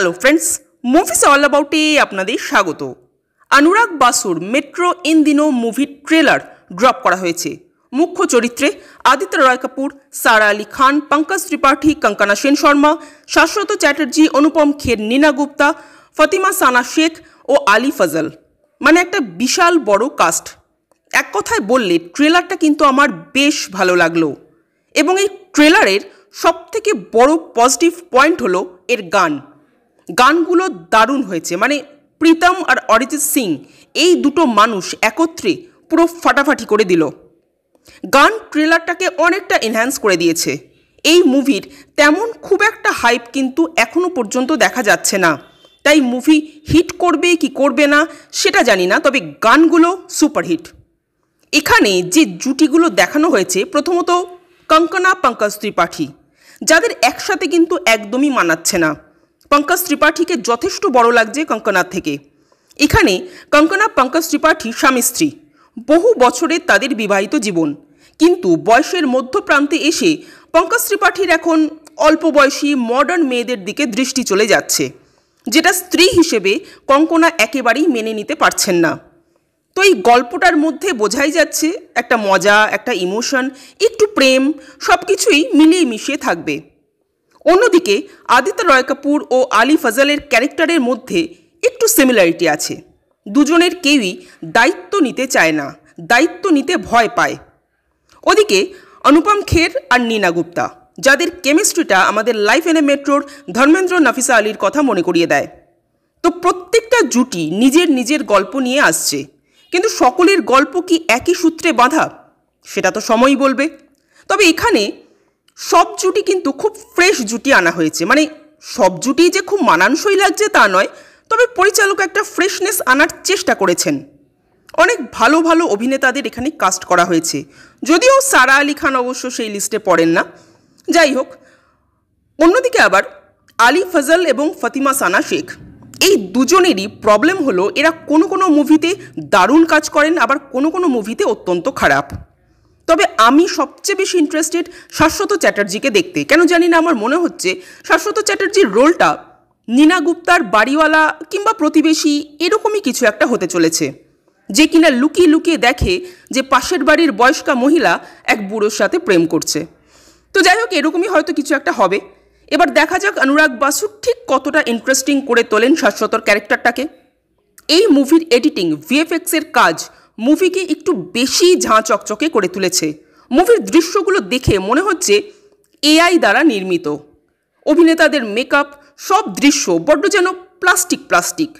Hello friends, movies all অ্যাবাউটে আপনাদের স্বাগত। অনুরাগ বাসুর মেট্রো ইন দিনো মুভির ট্রেলার ড্রপ করা হয়েছে। মুখ্য চরিত্রে আদিত্য রয় কাপুর, সারা আলি খান, পঙ্কজ ত্রিপাঠী, কঙ্কনা সেন শর্মা, শাশ্বত চ্যাটার্জি, অনুপম খের, নীনা গুপ্তা, ফতিমা সানা শেখ ও আলী ফজল, মানে একটা বিশাল বড় কাস্ট। এক কথায় বললে ট্রেলারটা কিন্তু আমার বেশ ভালো লাগলো, এবং এই ট্রেলারের সবথেকে বড় পজিটিভ পয়েন্ট হলো এর গানগুলো দারুণ হয়েছে। মানে প্রীতম আর অরিজিৎ সিং এই দুটো মানুষ একত্রে পুরো ফাটাফাটি করে দিল। গান ট্রেলারটাকে অনেকটা এনহ্যান্স করে দিয়েছে। এই মুভির তেমন খুব একটা হাইপ কিন্তু এখনও পর্যন্ত দেখা যাচ্ছে না, তাই মুভি হিট করবে কি করবে না সেটা জানি না, তবে গানগুলো সুপারহিট। এখানে যে জুটিগুলো দেখানো হয়েছে, প্রথমত কঙ্কনা পঙ্কজ ত্রিপাঠী, যাদের একসাথে কিন্তু একদমই মানাচ্ছে না। পঙ্কজ ত্রিপাঠীকে যথেষ্ট বড় লাগছে কঙ্কনার থেকে। এখানে কঙ্কনা পঙ্কজ ত্রিপাঠী স্বামী স্ত্রী, বহু বছরের তাদের বিবাহিত জীবন, কিন্তু বয়সের মধ্যপ্রান্তে এসে পঙ্কজ ত্রিপাঠীর এখন অল্প বয়সী মডার্ন মেয়েদের দিকে দৃষ্টি চলে যাচ্ছে, যেটা স্ত্রী হিসেবে কঙ্কনা একেবারেই মেনে নিতে পারছেন না। তো এই গল্পটার মধ্যে বোঝাই যাচ্ছে একটা মজা, একটা ইমোশন, একটু প্রেম, সব কিছুই মিলিয়ে মিশিয়ে থাকবে। অন্যদিকে আদিত্য রয় কাপুর ও আলী ফজলের ক্যারেক্টারের মধ্যে একটু সিমিলারিটি আছে। দুজনের কেউই দায়িত্ব নিতে চায় না, দায়িত্ব নিতে ভয় পায়। ওদিকে অনুপম খের আর নীনা গুপ্তা, যাদের কেমিস্ট্রিটা আমাদের লাইফ ইন এ মেট্রোর ধর্মেন্দ্র নাফিসা আলীর কথা মনে করিয়ে দেয়। তো প্রত্যেকটা জুটি নিজের নিজের গল্প নিয়ে আসছে, কিন্তু সকলের গল্প কি একই সূত্রে বাঁধা সেটা তো সময়ই বলবে। তবে এখানে সব জুটি কিন্তু খুব ফ্রেশ জুটি আনা হয়েছে। মানে সব জুটি যে খুব মানানসই লাগছে তা নয়, তবে পরিচালক একটা ফ্রেশনেস আনার চেষ্টা করেছেন। অনেক ভালো ভালো অভিনেতাদের এখানে কাস্ট করা হয়েছে, যদিও সারা আলি খান অবশ্য সেই লিস্টে পড়েন না। যাই হোক, অন্যদিকে আবার আলী ফজল এবং ফতিমা সানা শেখ, এই দুজনেরই প্রবলেম হলো এরা কোনো কোনো মুভিতে দারুণ কাজ করেন, আবার কোনো কোনো মুভিতে অত্যন্ত খারাপ। তবে আমি সবচেয়ে বেশি ইন্টারেস্টেড শাশ্বত চ্যাটার্জিকে দেখতে। কেন জানি না, আমার মনে হচ্ছে শাশ্বত চ্যাটার্জির রোলটা নীনা গুপ্তার বাড়িওয়ালা কিংবা প্রতিবেশী এরকমই কিছু একটা হতে চলেছে, যে কিনা লুকিয়ে লুকিয়ে দেখে যে পাশের বাড়ির বয়স্কা মহিলা এক বুড়োর সাথে প্রেম করছে। তো যাই হোক, এরকমই হয়তো কিছু একটা হবে। এবার দেখা যাক অনুরাগ বাসু ঠিক কতটা ইন্টারেস্টিং করে তোলেন শাশ্বতর ক্যারেক্টারটাকে। এই মুভির এডিটিং, ভিএফএক্সের কাজ মুভিকে একটু বেশি ঝাঁ চকচকে করে তুলেছে। মুভির দৃশ্যগুলো দেখে মনে হচ্ছে এআই দ্বারা নির্মিত। অভিনেতাদের মেকআপ, সব দৃশ্য বড্ড যেন প্লাস্টিক।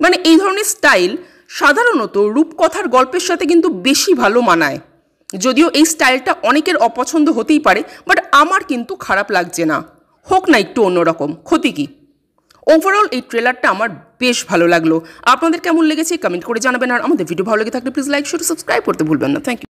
মানে এই ধরনের স্টাইল সাধারণত রূপকথার গল্পের সাথে কিন্তু বেশি ভালো মানায়। যদিও এই স্টাইলটা অনেকের অপছন্দ হতেই পারে, বাট আমার কিন্তু খারাপ লাগছে না। হোক না একটু অন্যরকম, ক্ষতি কি? ওভারঅল এই ট্রেলারটা আমার বেশ ভালো লাগলো। আপনাদের কেমন লেগেছে কমেন্ট করে জানাবেন, আর আমাদের ভিডিও ভালো লেগে থাকলে প্লিজ লাইক, শেয়ার, সাবস্ক্রাইব করতে ভুলবেন না। Thank you.